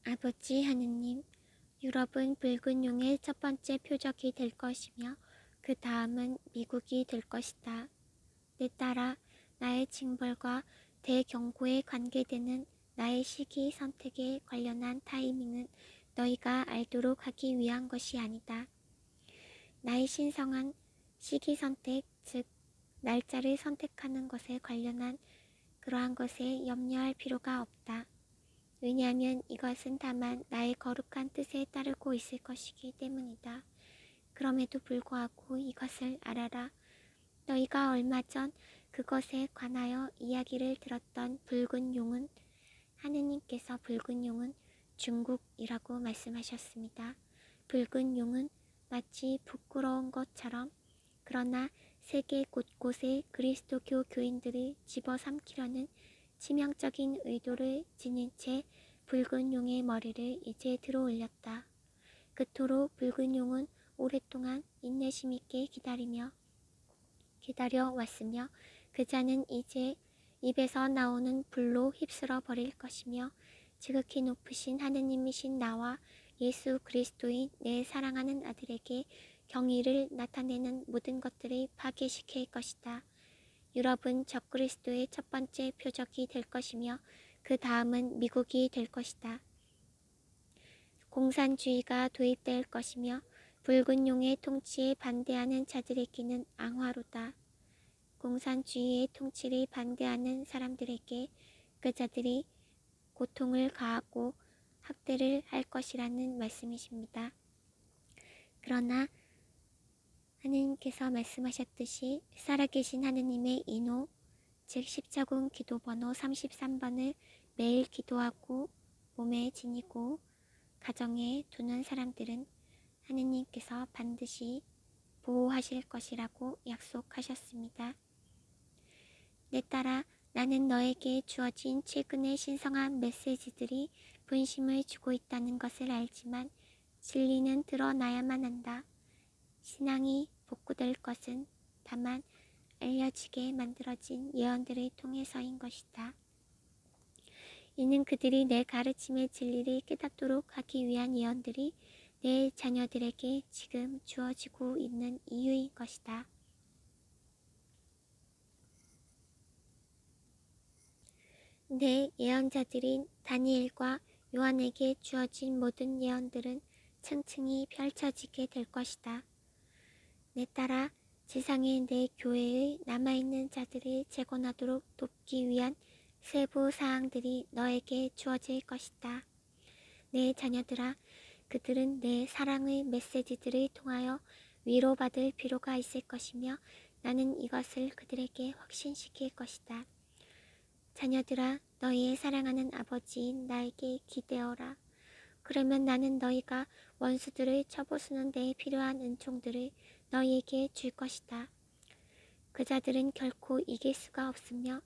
아버지 하느님, 유럽은 붉은 용의 첫 번째 표적이 될 것이며 그 다음은 미국이 될 것이다. 내 딸아, 나의 징벌과 대경고에 관계되는 나의 시기 선택에 관련한 타이밍은 너희가 알도록 하기 위한 것이 아니다. 나의 신성한 시기 선택, 즉 날짜를 선택하는 것에 관련한 그러한 것에 염려할 필요가 없다. 왜냐하면 이것은 다만 나의 거룩한 뜻에 따르고 있을 것이기 때문이다. 그럼에도 불구하고 이것을 알아라. 너희가 얼마 전 그것에 관하여 이야기를 들었던 붉은 용은 하느님께서 붉은 용은 중국이라고 말씀하셨습니다. 붉은 용은 마치 부끄러운 것처럼 그러나 세계 곳곳에 그리스도교 교인들을 집어삼키려는 치명적인 의도를 지닌 채 붉은 용의 머리를 이제 들어올렸다. 그토록 붉은 용은 오랫동안 인내심 있게 기다려 왔으며 그 자는 이제 입에서 나오는 불로 휩쓸어 버릴 것이며 지극히 높으신 하느님이신 나와 예수 그리스도인 내 사랑하는 아들에게 경의를 나타내는 모든 것들을 파괴시킬 것이다. 유럽은 적그리스도의 첫 번째 표적이 될 것이며 그 다음은 미국이 될 것이다. 공산주의가 도입될 것이며 붉은 용의 통치에 반대하는 자들에게는 앙화로다. 공산주의의 통치를 반대하는 사람들에게 그 자들이 고통을 가하고 학대를 할 것이라는 말씀이십니다. 그러나 하느님께서 말씀하셨듯이 살아계신 하느님의 인호, 즉 십자군 기도번호 33번을 매일 기도하고 몸에 지니고 가정에 두는 사람들은 하느님께서 반드시 보호하실 것이라고 약속하셨습니다. 내 딸아, 나는 너에게 주어진 최근의 신성한 메시지들이 분심을 주고 있다는 것을 알지만 진리는 드러나야만 한다. 신앙이 복구될 것은 다만 알려지게 만들어진 예언들을 통해서인 것이다. 이는 그들이 내 가르침의 진리를 깨닫도록 하기 위한 예언들이 내 자녀들에게 지금 주어지고 있는 이유인 것이다. 내 예언자들인 다니엘과 요한에게 주어진 모든 예언들은 층층이 펼쳐지게 될 것이다. 내 딸아, 지상의 내 교회의 남아있는 자들을 재건하도록 돕기 위한 세부 사항들이 너에게 주어질 것이다. 내 자녀들아, 그들은 내 사랑의 메시지들을 통하여 위로받을 필요가 있을 것이며 나는 이것을 그들에게 확신시킬 것이다. 자녀들아, 너희의 사랑하는 아버지인 나에게 기대어라. 그러면 나는 너희가 원수들을 쳐부수는 데 필요한 은총들을 너희에게 줄 것이다. 그 자들은 결코 이길 수가 없으며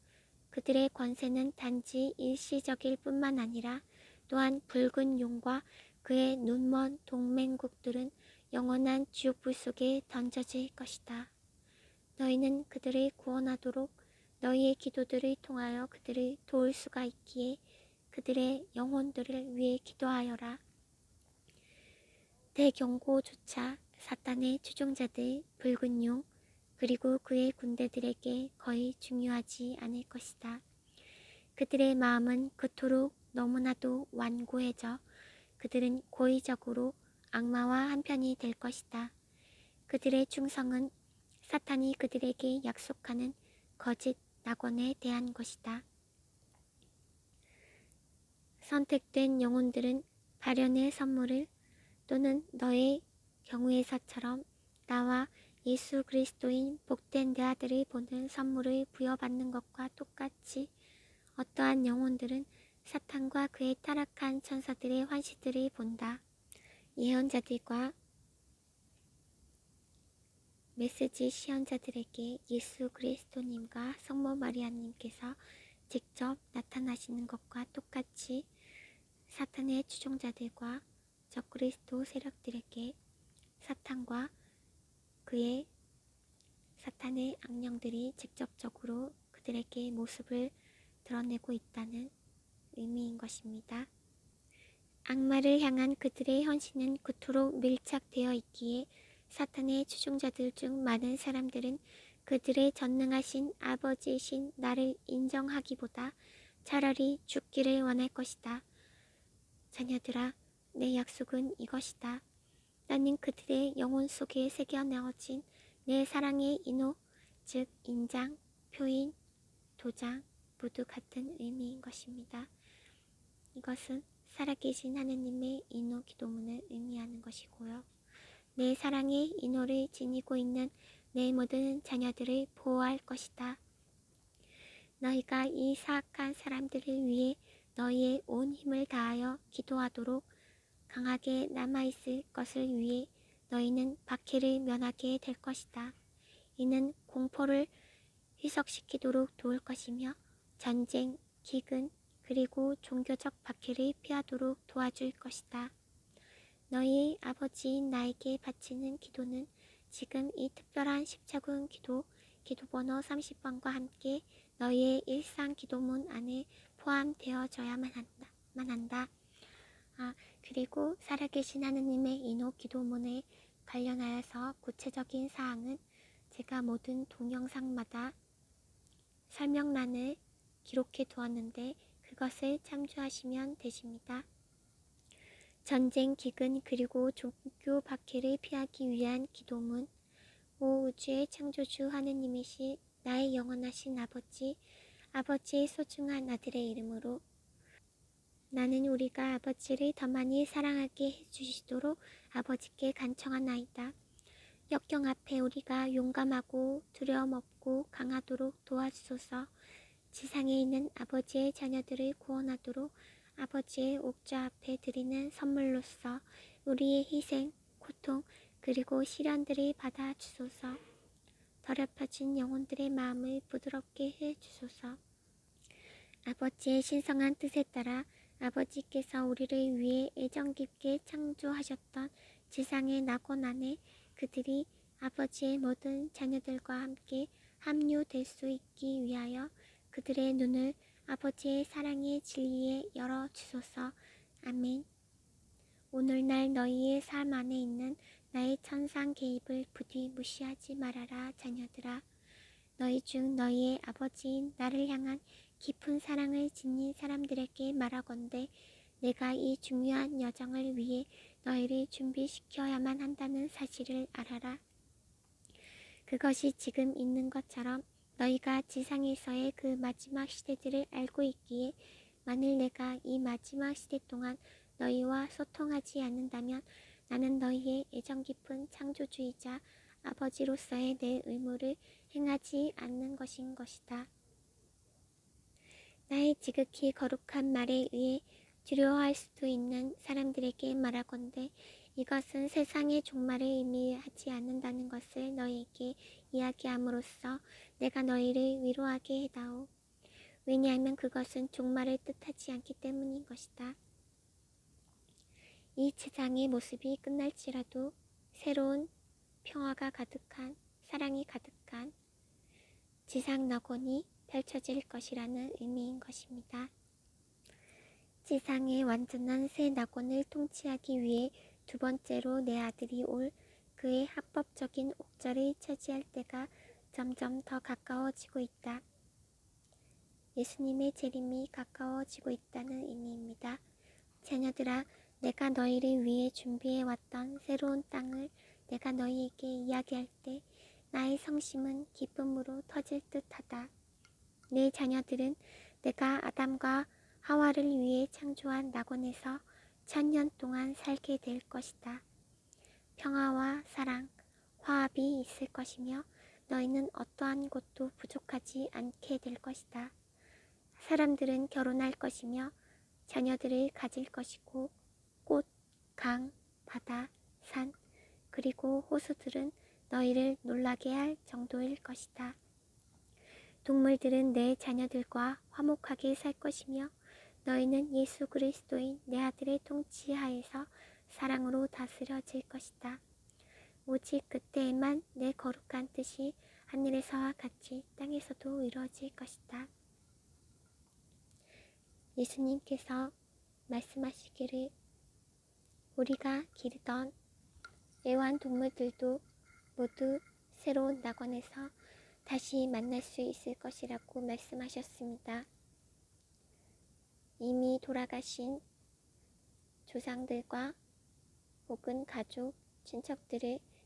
그들의 권세는 단지 일시적일 뿐만 아니라 또한 붉은 용과 그의 눈먼 동맹국들은 영원한 지옥불 속에 던져질 것이다. 너희는 그들을 구원하도록 너희의 기도들을 통하여 그들을 도울 수가 있기에 그들의 영혼들을 위해 기도하여라. 대경고조차 사탄의 추종자들 붉은 용 그리고 그의 군대들에게 거의 중요하지 않을 것이다. 그들의 마음은 그토록 너무나도 완고해져 그들은 고의적으로 악마와 한편이 될 것이다. 그들의 충성은 사탄이 그들에게 약속하는 거짓 낙원에 대한 것이다. 선택된 영혼들은 발현의 선물을 또는 너의 경우에서처럼 나와 예수 그리스도인 복된 내 아들을 보는 선물을 부여받는 것과 똑같이 어떠한 영혼들은 사탄과 그의 타락한 천사들의 환시들을 본다. 예언자들과 메시지 시언자들에게 예수 그리스도님과 성모 마리아님께서 직접 나타나시는 것과 똑같이 사탄의 추종자들과 적그리스도 세력들에게 사탄과 그의 사탄의 악령들이 직접적으로 그들에게 모습을 드러내고 있다는 의미인 것입니다. 악마를 향한 그들의 헌신은 그토록 밀착되어 있기에 사탄의 추종자들 중 많은 사람들은 그들의 전능하신 아버지이신 나를 인정하기보다 차라리 죽기를 원할 것이다. 자녀들아, 내 약속은 이것이다. 나는 그들의 영혼 속에 새겨 넣어진 내 사랑의 인호, 즉 인장, 표인, 도장 모두 같은 의미인 것입니다. 이것은 살아계신 하느님의 인호 기도문을 의미하는 것이고요. 내 사랑의 인호를 지니고 있는 내 모든 자녀들을 보호할 것이다. 너희가 이 사악한 사람들을 위해 너희의 온 힘을 다하여 기도하도록 강하게 남아있을 것을 위해 너희는 박해를 면하게 될 것이다. 이는 공포를 희석시키도록 도울 것이며 전쟁, 기근, 그리고 종교적 박해를 피하도록 도와줄 것이다. 너희 아버지인 나에게 바치는 기도는 지금 이 특별한 십자군 기도번호 30번과 함께 너희의 일상 기도문 안에 포함되어져야만 한다. 그리고 살아계신 하느님의 인호 기도문에 관련하여서 구체적인 사항은 제가 모든 동영상마다 설명란을 기록해 두었는데 그것을 참조하시면 되십니다. 전쟁, 기근, 그리고 종교 박해를 피하기 위한 기도문. 오 우주의 창조주 하느님이시 나의 영원하신 아버지, 아버지의 소중한 아들의 이름으로 나는 우리가 아버지를 더 많이 사랑하게 해주시도록 아버지께 간청하나이다. 역경 앞에 우리가 용감하고 두려움 없고 강하도록 도와주소서. 지상에 있는 아버지의 자녀들을 구원하도록 아버지의 옥좌 앞에 드리는 선물로서 우리의 희생, 고통, 그리고 시련들을 받아주소서. 더럽혀진 영혼들의 마음을 부드럽게 해주소서. 아버지의 신성한 뜻에 따라 아버지께서 우리를 위해 애정 깊게 창조하셨던 지상의 낙원 안에 그들이 아버지의 모든 자녀들과 함께 합류될 수 있기 위하여 그들의 눈을 아버지의 사랑의 진리에 열어주소서. 아멘. 오늘날 너희의 삶 안에 있는 나의 천상 개입을 부디 무시하지 말아라. 자녀들아, 너희 중 너희의 아버지인 나를 향한 깊은 사랑을 지닌 사람들에게 말하건대 내가 이 중요한 여정을 위해 너희를 준비시켜야만 한다는 사실을 알아라. 그것이 지금 있는 것처럼 너희가 지상에서의 그 마지막 시대들을 알고 있기에 만일 내가 이 마지막 시대 동안 너희와 소통하지 않는다면 나는 너희의 애정 깊은 창조주이자 아버지로서의 내 의무를 행하지 않는 것인 것이다. 나의 지극히 거룩한 말에 의해 두려워할 수도 있는 사람들에게 말하건대 이것은 세상의 종말을 의미하지 않는다는 것을 너희에게 이야기함으로써 내가 너희를 위로하게 해다오. 왜냐하면 그것은 종말을 뜻하지 않기 때문인 것이다. 이 세상의 모습이 끝날지라도 새로운 평화가 가득한, 사랑이 가득한 지상 낙원이 펼쳐질 것이라는 의미인 것입니다. 지상의 완전한 새 낙원을 통치하기 위해 두 번째로 내 아들이 올 그의 합법적인 옥절을 차지할 때가 점점 더 가까워지고 있다. 예수님의 재림이 가까워지고 있다는 의미입니다. 자녀들아, 내가 너희를 위해 준비해왔던 새로운 땅을 내가 너희에게 이야기할 때 나의 성심은 기쁨으로 터질 듯하다. 내 자녀들은 내가 아담과 하와를 위해 창조한 낙원에서 1000년 동안 살게 될 것이다. 평화와 사랑, 화합이 있을 것이며 너희는 어떠한 것도 부족하지 않게 될 것이다. 사람들은 결혼할 것이며 자녀들을 가질 것이고 꽃, 강, 바다, 산, 그리고 호수들은 너희를 놀라게 할 정도일 것이다. 동물들은 내 자녀들과 화목하게 살 것이며 너희는 예수 그리스도인 내 아들의 통치하에서 사랑으로 다스려질 것이다. 오직 그때에만 내 거룩한 뜻이 하늘에서와 같이 땅에서도 이루어질 것이다. 예수님께서 말씀하시기를 우리가 기르던 애완동물들도 모두 새로운 낙원에서 다시 만날 수 있을 것이라고 말씀하셨습니다. 이미 돌아가신 조상들과 혹은 가족, 친척들을